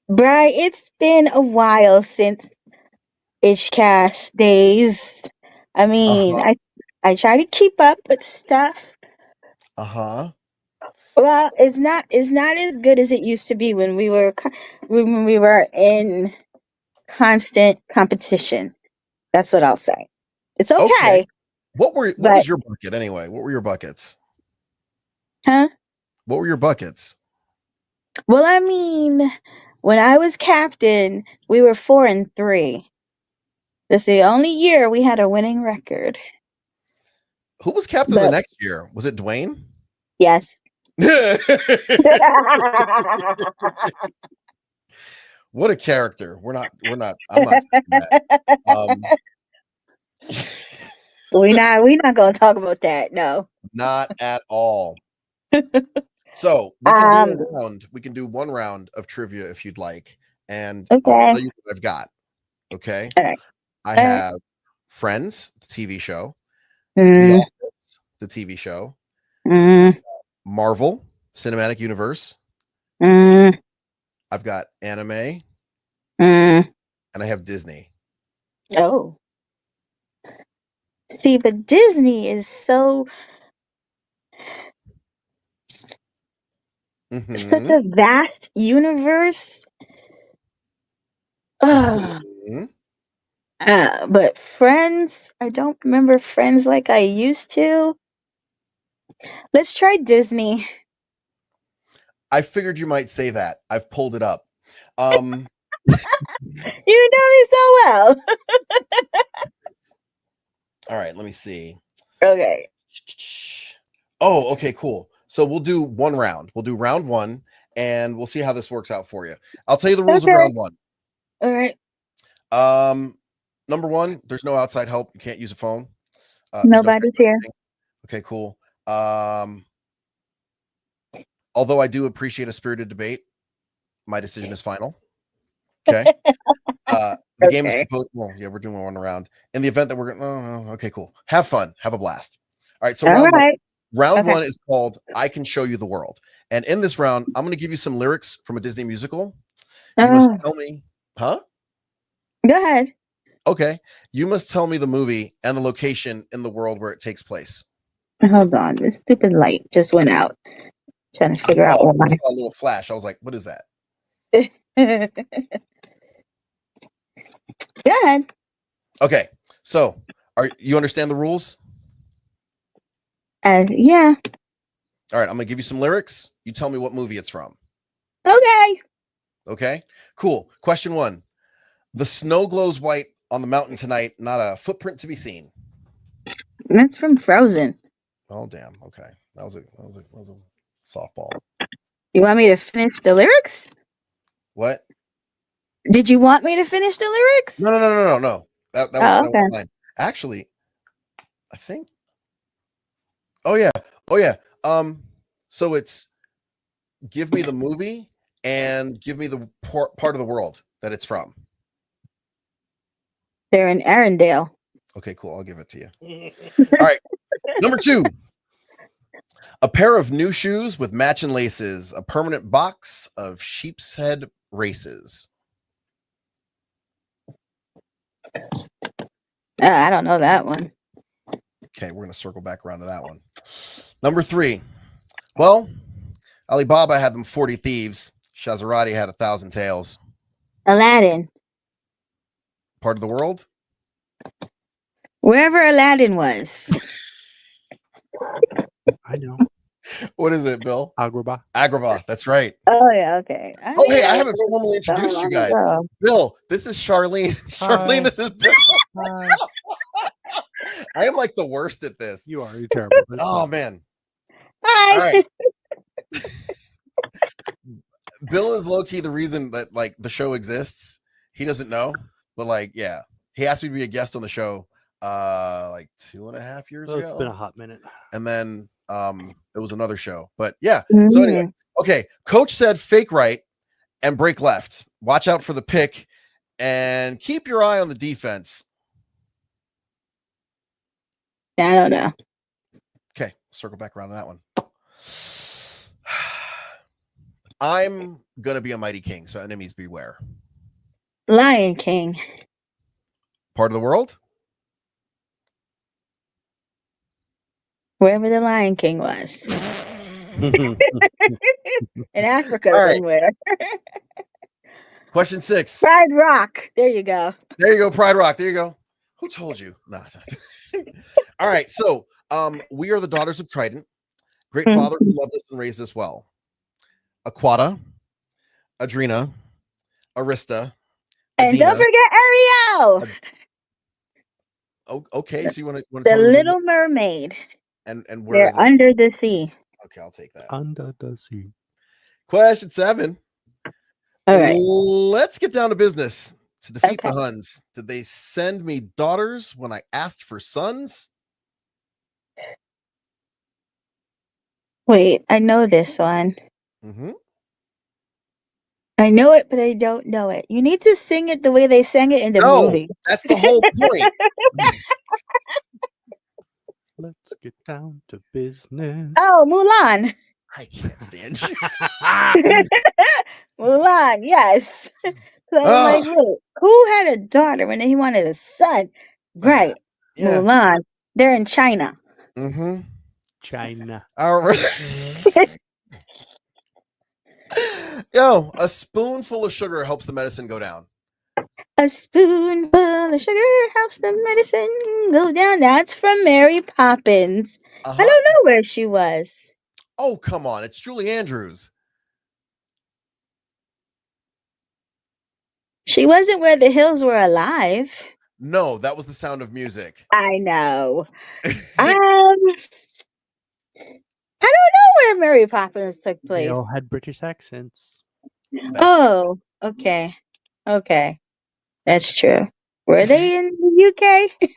Bri, it's been a while since Ishcast days. I mean, Uh-huh. I try to keep up with stuff. Uh-huh. Well, it's not as good as it used to be when we were in constant competition. That's what I'll say. It's Okay. okay, What but was your bucket anyway? What were your buckets? huh? What were your buckets? Well, I mean, when I was captain, we were 4-3. That's the only year we had a winning record. Who was captain the But next year? Was it Dwayne? yes. What a character. I'm not saying that. Um We're not gonna talk about that. No. Not at all. So we can do Um. a round. We can do one round of trivia if you'd like, and I'll Okay. tell you what I've got. Okay. All right. I All right. have Friends, the TV show, The Mm, Office, the TV show, mm, Marvel Cinematic Universe. mm, I've got anime, mm. and I have Disney. Oh. See, but Disney is so such Mhm. a vast universe. Ugh. Mhm. But Friends, I don't remember Friends like I used to. Let's try Disney. I figured you might say that. I've pulled it up. Um, You know me so well. all right, let me see. Okay. Oh, okay, cool. So we'll do one round. We'll do round one and we'll see how this works out for you. I'll tell you the rules of Okay. round one. All right. Number one, there's no outside help. You can't use a phone. There's no Nobody's here. okay, cool. Although I do appreciate a spirited debate, my decision is final. Okay. The game is Okay. composed. Well, yeah, we're doing one round. In the event that we're going, oh, okay, cool. Have fun. Have a blast. All right. So All right. round Okay. one is called I Can Show You the World. And in this round, I'm going to give you some lyrics from a Disney musical. You must tell me, huh? Go ahead. Okay. You must tell me the movie and the location in the world where it takes place. Hold on. This stupid light just went out. Trying to figure out I why. saw a little flash. I was like, what is that? Go ahead. Okay. So you understand the rules? Yeah. All right. I'm going to give you some lyrics. You tell me what movie it's from. Okay. Okay. Cool. Question one. The snow glows white on the mountain tonight, not a footprint to be seen. That's from Frozen. Oh, damn. Okay. That was a softball. You want me to finish the lyrics? What? Did you want me to finish the lyrics? No. That Oh, was okay. fine. Actually, I think. Oh yeah. So it's give me the movie and give me the part of the world that it's from. They're in Arendelle. Okay, cool. I'll give it to you. All right. Number two. A pair of new shoes with matching laces, a permanent box of sheep's head races. I don't know that one. Okay, we're going to circle back around to that one. Number three. Well, Alibaba had them 40 thieves. Shazarati had 1,000 tales. Aladdin. Part of the world? Wherever Aladdin was. I know. What is it, Bill? Agrabah. Agrabah. That's right. Oh, yeah, okay. Oh, hey, I haven't formally introduced you guys. Bill, this is Charlene. Charlene, Hi. this is Bill. Hi. I am like the worst at this. You are. You're terrible. That's Oh, fine. man. Hi. All right. Bill is low key the reason that like the show exists. He doesn't know, but like, yeah, he asked me to be a guest on the show like 2.5 years Well, ago. it's been a hot minute. And then it was another show. But yeah. So anyway, okay. Coach said fake right and break left. Watch out for the pick and keep your eye on the defense. I don't know. Okay, circle back around to that one. I'm gonna be a mighty king, so enemies beware. Lion King. Part of the world? Wherever the Lion King was. In Africa All right. somewhere. Question 6. Pride Rock. There you go. There you go, Pride Rock. There you go. Who told you? Nah. All right. So we are the daughters of Trident, great father who loved us and raised us well. Aquata, Adrena, Arista, and Adina. don't forget Ariel. Oh, okay. So you want to The tell me Little Mermaid. and where is They're it? under the sea. Okay, I'll take that. Under the sea. Question 7. All right. Let's get down to business. To defeat Okay. the Huns, did they send me daughters when I asked for sons? Wait, I know this one. Mm-hmm. I know it, but I don't know it. You need to sing it the way they sang it in the movie. That's the whole point. Let's get down to business. Oh, Mulan. I can't stand you. Mulan, yes. So I'm like, wait, who had a daughter when he wanted a son? Right. Yeah. Mulan. They're in China. Mm-hmm. China. All right. Yo, a spoonful of sugar helps the medicine go down. A spoonful of sugar helps the medicine go down. That's from Mary Poppins. I Uh-huh. don't know where she was. Oh, come on. It's Julie Andrews. She wasn't where the hills were alive. No, that was The Sound of Music. I know. I don't know where Mary Poppins took They place. all had British accents. Oh, okay. Okay. That's true. Were they in the UK?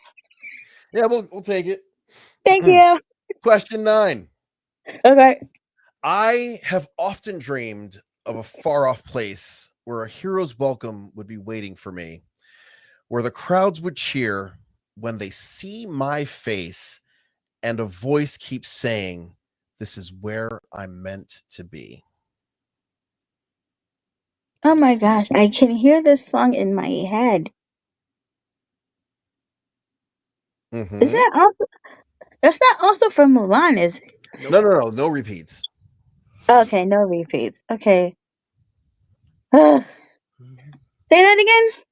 Yeah, we'll take it. Thank you. Question 9. Okay. I have often dreamed of a far off place where a hero's welcome would be waiting for me, where the crowds would cheer when they see my face, and a voice keeps saying, "This is where I'm meant to be." Oh my gosh, I can hear this song in my head. Mhm. Is that also? That's not also from Mulan, is it? No repeats. Okay, no repeats. Okay. Say that again.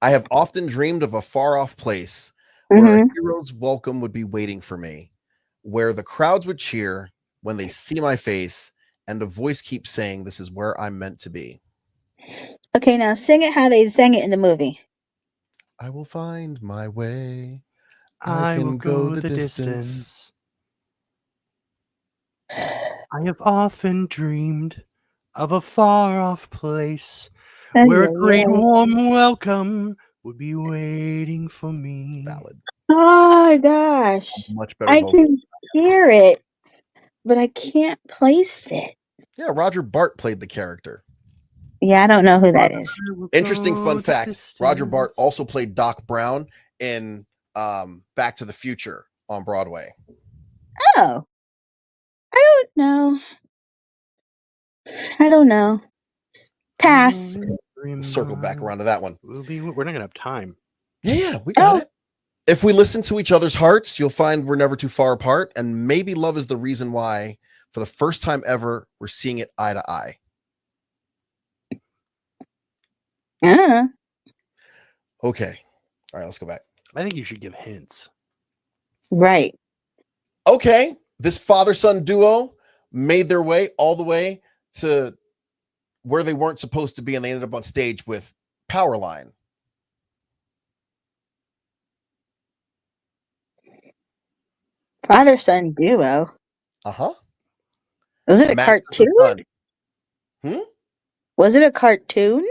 I have often dreamed of a far off place where a Mm-hmm. hero's welcome would be waiting for me, where the crowds would cheer when they see my face, and a voice keeps saying, "This is where I'm meant to be." Okay, now sing it how they sang it in the movie. I will find my way. I will go the distance. I have often dreamed of a far off place where a great warm welcome would be waiting for me. Valid. Oh my gosh. Much better. I can hear it, but I can't place it. Yeah, Roger Bart played the character. Yeah, I don't know who that is. Interesting fun fact. Roger Bart also played Doc Brown in Back to the Future on Broadway. Oh. I don't know. I don't know. Pass. Circle back around to that one. We're not going to have time. Yeah, we got it. If we listen to each other's hearts, you'll find we're never too far apart. And maybe love is the reason why, for the first time ever, we're seeing it eye to eye. Okay. All right, let's go back. I think you should give hints. Right. Okay. This father-son duo made their way all the way to where they weren't supposed to be, and they ended up on stage with Powerline. Father-son duo. Uh-huh. Was it a cartoon? Was it a cartoon?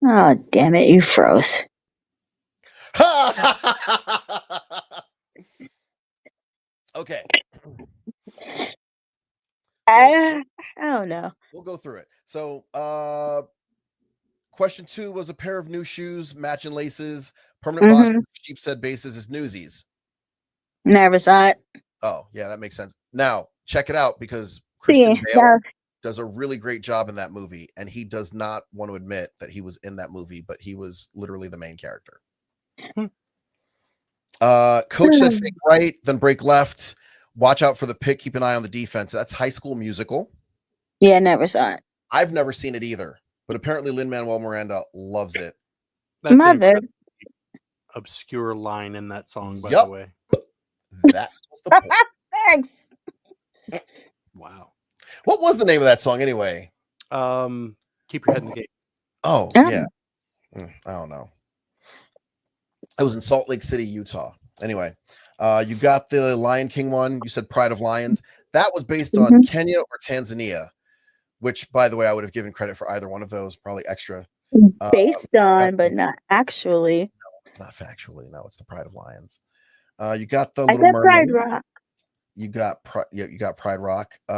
Oh, damn it, you froze. Okay. I don't know. We'll go through it. So, question 2 was a pair of new shoes, matching laces, permanent box, sheepshead bases is Newsies. Never saw it. Oh, yeah, that makes sense. Now, check it out, because Christian Bale does a really great job in that movie, and he does not want to admit that he was in that movie, but he was literally the main character. Coach said fake right, then break left. Watch out for the pick. Keep an eye on the defense. That's High School Musical. Yeah, never saw it. I've never seen it either, but apparently Lin-Manuel Miranda loves it. That's Mother. An obscure line in that song, by the way. That was the point. Thanks. Wow. What was the name of that song anyway? Keep Your Head in the Game. Oh, yeah. I don't know. I was in Salt Lake City, Utah. Anyway, you got the Lion King one. You said Pride of Lions. That was based on Kenya or Tanzania, which, by the way, I would have given credit for either one of those, probably extra. Based on, but not actually. No, it's not factually. No, it's the Pride of Lions. You got the Little Mermaid. Pride Rock. You got Pride Rock. You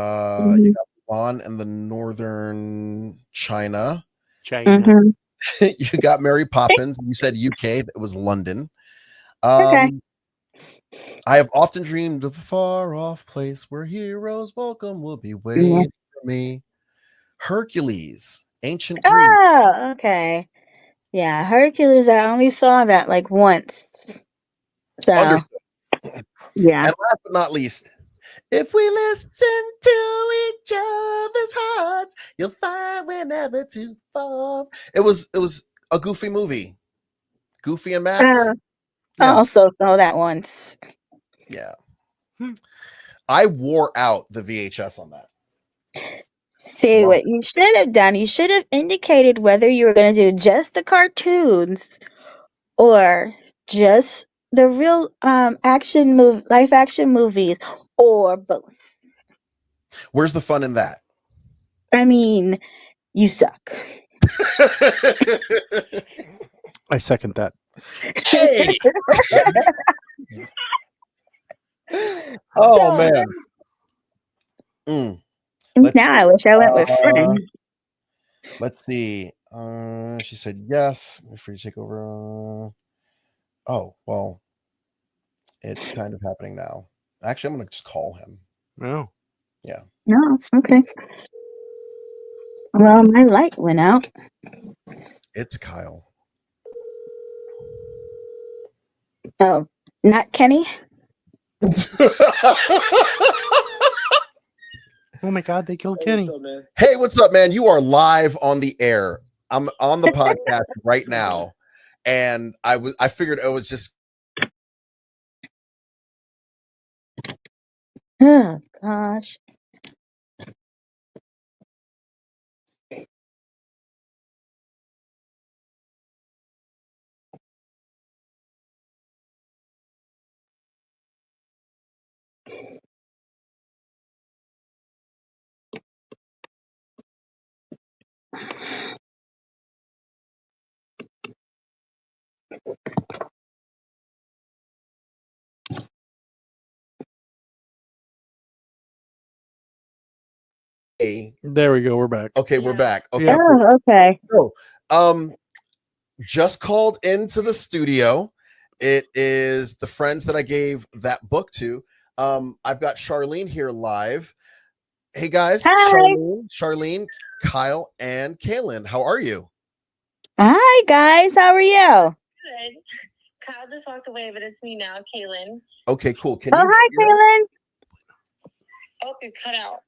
got Mulan and the Northern China. You got Mary Poppins. You said UK. It was London. Okay. I have often dreamed of a far off place where heroes welcome will be waiting for me. Hercules, ancient Greek. Oh, okay. Yeah, Hercules. I only saw that like once. So Understood. yeah. And last but not least, if we listen to each other's hearts, you'll find we're never too far. It was a goofy movie. Goofy and Max. I Yeah. also saw that once. Yeah. I wore out the VHS on that. See, Wow. what you should have done, you should have indicated whether you were going to do just the cartoons or just the real live action movies, or both. Where's the fun in that? I mean, you suck. I second that. Hey! Oh So, man. Let's now I wish I went with friends. let's see. She said yes. Free to take over. Oh well, it's kind of happening now. Actually, I'm gonna just call him. No. Yeah. No, okay. Well, my light went out. It's Kyle. Oh, not Kenny? Oh my God, they killed Kenny. Hey, what's up, man? You are live on the air. I'm on the podcast right now, and I figured it was just Oh, gosh. There we go. We're back. okay. We're back. Okay, Yeah. cool. Oh, okay. So, just called into the studio. It is the friends that I gave that book to. I've got Charlene here live. Hey guys, Hi. Charlene, Kyle, and Kaylin. How are you? Hi, guys. How are you? Good. Kyle just walked away, but it's me now, Kaylin. Okay, cool. Can Oh, you hi, hear? Kaylin. Oh, you cut out.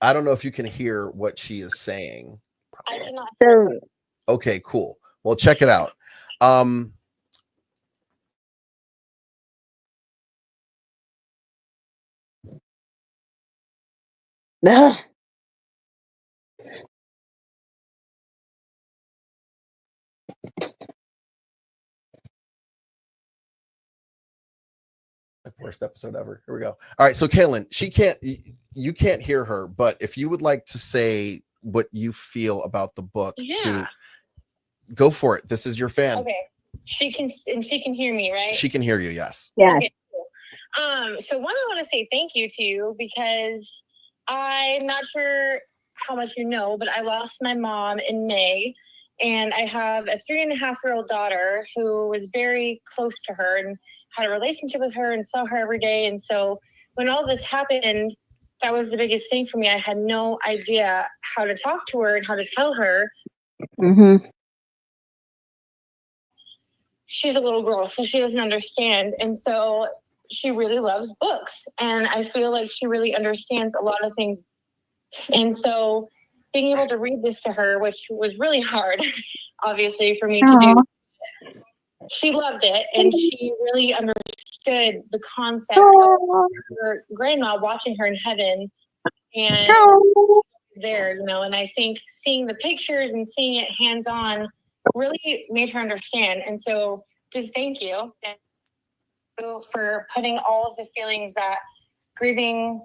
I don't know if you can hear what she is saying. I cannot. So, Okay, cool. Well, check it out. ugh. Worst episode ever. Here we go. All right, so Kaylin, you can't hear her, but if you would like to say what you feel about the book, Yeah. go for it. This is your fan. Okay. She can hear me, right? She can hear you. Yes. Yeah. Okay, cool. So one, I want to say thank you to you because I'm not sure how much you know, but I lost my mom in May, and I have a 3.5-year-old daughter who was very close to her and had a relationship with her and saw her every day. And so when all this happened, that was the biggest thing for me. I had no idea how to talk to her and how to tell her. Mm-hmm. She's a little girl, so she doesn't understand. And so she really loves books. And I feel like she really understands a lot of things. And so being able to read this to her, which was really hard, obviously, for me to do, she loved it. And she really understood the concept of her grandma watching her in heaven and there, and I think seeing the pictures and seeing it hands-on really made her understand. And so just thank you for putting all of the feelings that grieving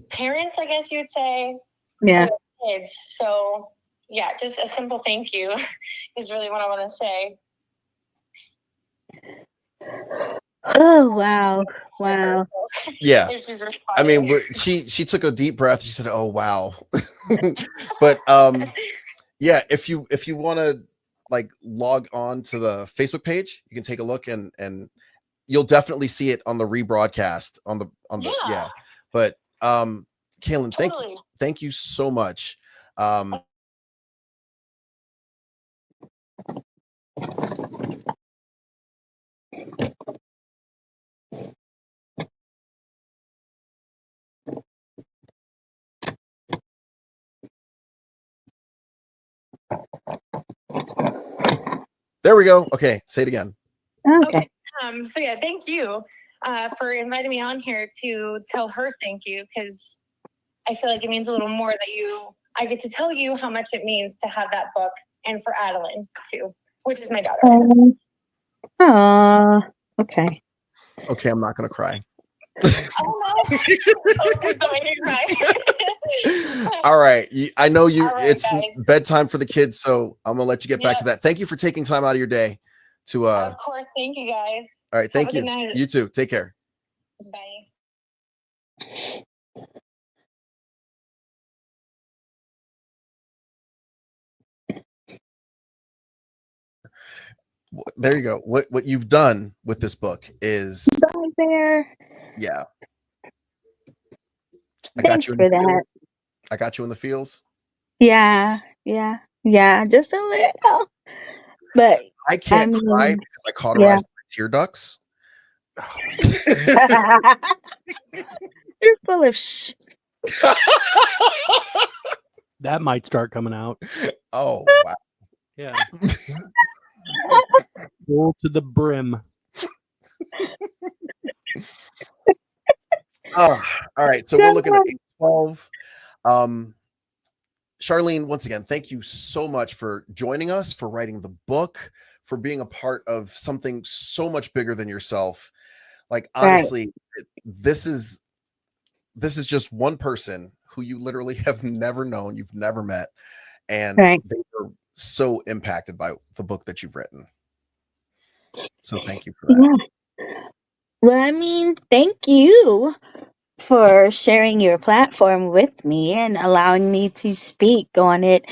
parents, I guess you would say, Yeah. for their kids. So yeah, just a simple thank you is really what I want to say. Oh, wow. Wow. Yeah. I mean, she took a deep breath. She said, "Oh, wow." But yeah, if you want to like log on to the Facebook page, you can take a look and you'll definitely see it on the rebroadcast on the yeah. But Kaylin, Thank you so much. There we go. Okay, say it again. Okay. So yeah, thank you for inviting me on here to tell her thank you, because I feel like it means a little more that I get to tell you how much it means to have that book, and for Adeline too, which is my daughter. Okay. Okay, I'm not gonna cry. Oh no! Oh, please don't make me cry. All right, I know you. All right, it's guys. bedtime for the kids, so I'm gonna let you get back to that. Thank you for taking time out of your day to. Of course, thank you guys. All right, thank Have a you. good night. You too. Take care. Bye. There you go. What you've done with this book is Bye there. yeah. I Thanks got you in for the that. feels. I got you in the feels. Yeah. Just a little. But I can't cry mean, because I cauterized my tear ducts. you're full of shit. That might start coming out. Oh wow. Yeah. Full to the brim. All right. So we're looking at 812. Charlene, once again, thank you so much for joining us, for writing the book, for being a part of something so much bigger than yourself. Like honestly, this is just one person who you literally have never known, you've never met, and they were so impacted by the book that you've written. So thank you for that. Yeah. Well, I mean, thank you for sharing your platform with me and allowing me to speak on it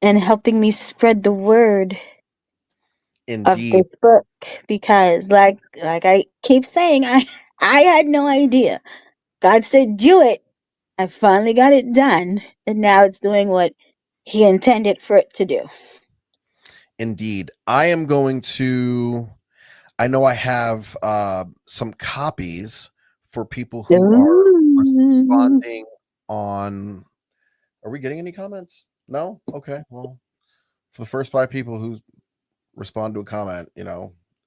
and helping me spread the word of Indeed. this book, because like I keep saying, I had no idea. God said do it. I finally got it done, and now it's doing what he intended for it to do. Indeed. I am going to I know I have some copies for people who are responding on. Are we getting any comments? No? Okay. Well, for the first 5 people who respond to a comment,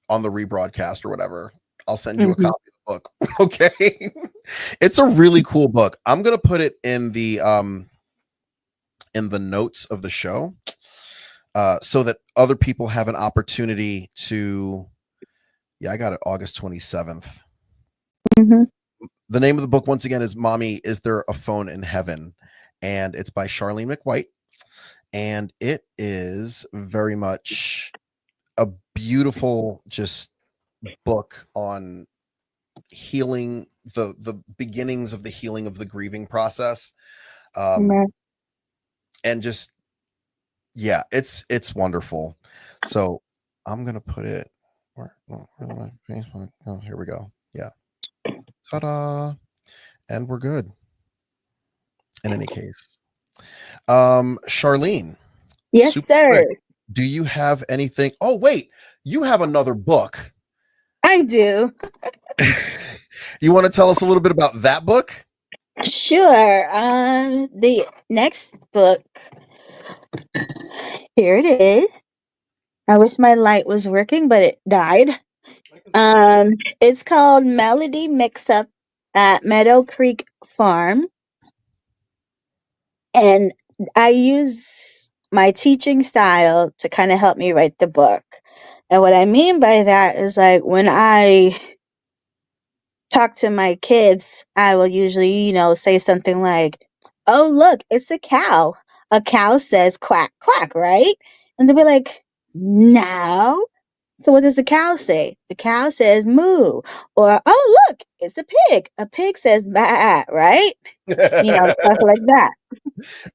on the rebroadcast or whatever, I'll send you a copy of the book. Okay. It's a really cool book. I'm going to put it in the notes of the show so that other people have an opportunity to. Yeah, I got it August 27th. The name of the book, once again, is Mommy, Is There a Phone in Heaven? And it's by Charlene McWhite. And it is very much a beautiful just book on healing, the beginnings of the healing of the grieving process. And just, yeah, it's wonderful. So I'm going to put it, where my Facebook? Oh, here we go. Yeah. Ta-da. And we're good. In any case. Charlene. Yes, sir. Quick, do you have anything? Oh, wait, you have another book. I do. You want to tell us a little bit about that book? Sure. The next book, here it is. I wish my light was working, but it died. It's called Melody Mix Up at Meadow Creek Farm. And I use my teaching style to kind of help me write the book. And what I mean by that is, like, when I talk to my kids, I will usually, say something like, "Oh, look, it's a cow. A cow says quack, quack, right?" And they'll be like, "No." So what does the cow say? The cow says moo. Or, "Oh, look, it's a pig. A pig says bah," right? Stuff like that.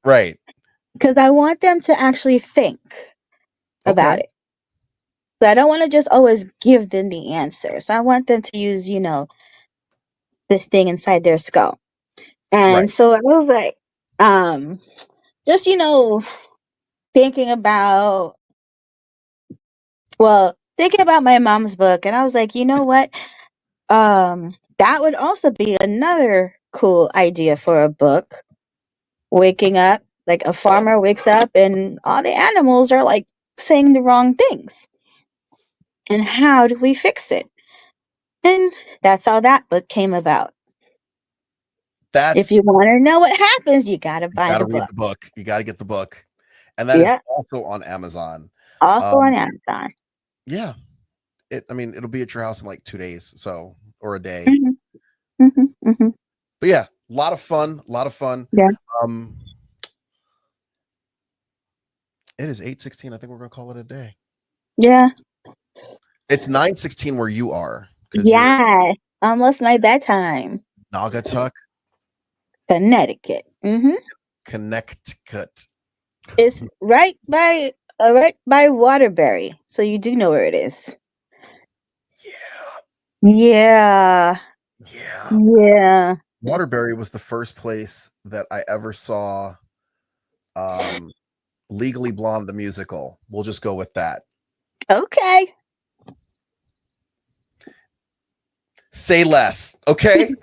Right. Because I want them to actually think about it. So I don't want to just always give them the answer. So I want them to use, this thing inside their skull. And so I was like, Um, just thinking about thinking about my mom's book, and I was like, you know what? That would also be another cool idea for a book. Waking up, like a farmer wakes up and all the animals are like saying the wrong things. And how do we fix it? And that's how that book came about. If you want to know what happens, you got to buy the read book. the book. You got to get the book. And that is also on Amazon. Also on Amazon. Yeah. It'll be at your house in like 2 days, or a day. But yeah, a lot of fun. Yeah. It is 8:16. I think we're gonna call it a day. Yeah. It's 9:16 where you are. Yeah. Almost my bedtime. Naugatuck, Connecticut. Connecticut. It's right by Waterbury. So you do know where it is. Yeah. Waterbury was the first place that I ever saw Legally Blonde the musical. We'll just go with that. Okay. Say less. Okay.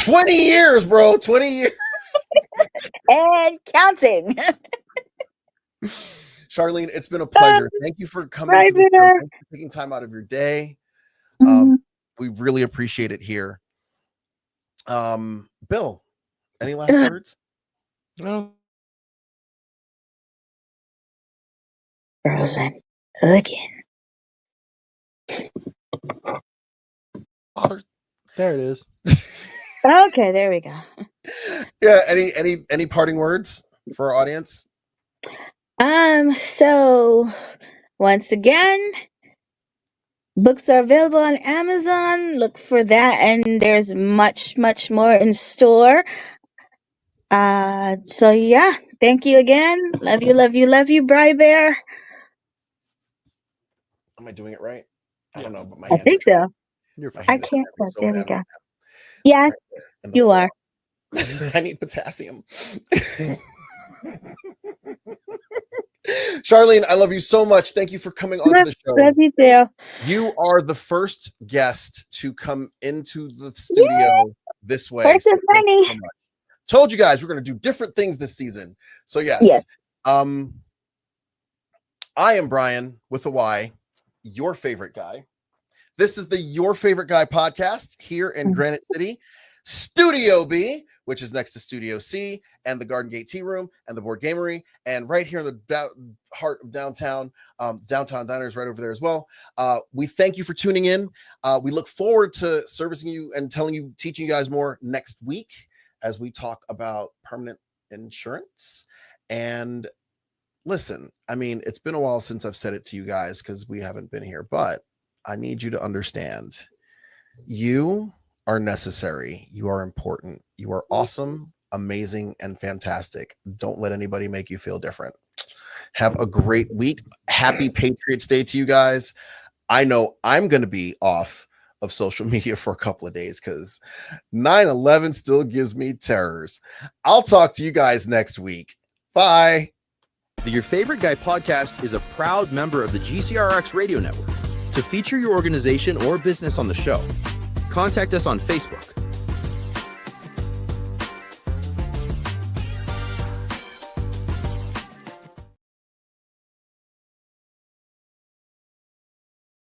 20 years, bro. 20 years. And counting. Charlene, it's been a pleasure. Thank you for coming to the show. Thank you for taking time out of your day. We really appreciate it here. Bill, any last words? No. Frozen again. There it is. Okay, there we go. Yeah. Any parting words for our audience? So once again, books are available on Amazon. Look for that, and there's much, much more in store. So yeah, thank you again. Love you, Bri Bear. Am I doing it right? I don't know, but my I hands think so. I can't. There we go. Yes, you are. I need potassium. Charlene, I love you so much. Thank you for coming onto the show. Love you too. You are the first guest to come into the studio this way. First of many. So told you guys we're going to do different things this season. So yes. I am Brian with a Y, your favorite guy. This is the Your Favorite Guy podcast here in Granite City, Studio B, which is next to Studio C and the Garden Gate Tea Room and the Board Gamery, and right here in the heart of downtown. Downtown Diner is right over there as well. We thank you for tuning in. We look forward to servicing you and teaching you guys more next week as we talk about permanent insurance. And listen, it's been a while since I've said it to you guys because we haven't been here, but I need you to understand, you are necessary. You are important. You are awesome, amazing, and fantastic. Don't let anybody make you feel different. Have a great week. Happy Patriots Day to you guys. I know I'm going to be off of social media for a couple of days because 9/11 still gives me terrors. I'll talk to you guys next week. Bye. The Your Favorite Guy podcast is a proud member of the GCRX Radio Network. To feature your organization or business on the show, contact us on Facebook,